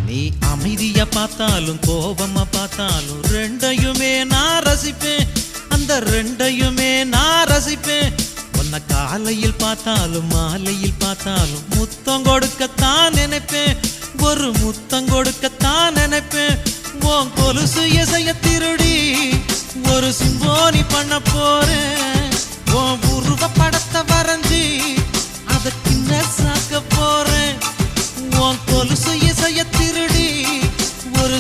நீ அமைதியா பார்த்தாலும் கோபமா பார்த்தாலும் ரெண்டையுமே நான் ரசிப்பேன், அந்த ரெண்டையுமே நான் ரசிப்பேன். உன்னை காலையில் பார்த்தாலும் மாலையில் பார்த்தாலும் முத்தம் கொடுக்கத்தான் நினைப்பேன், ஒரு முத்தம் கொடுக்கத்தான் நினைப்பேன். உன் கொலுசு இசைய திருடி ஒரு சிம்போனி பண்ண போறேன், உன் உருவ படத்தை வரைஞ்சி அதை கிண்ண சாக்க போறேன். உன் கொலுசு இசைய திருடி ஒரு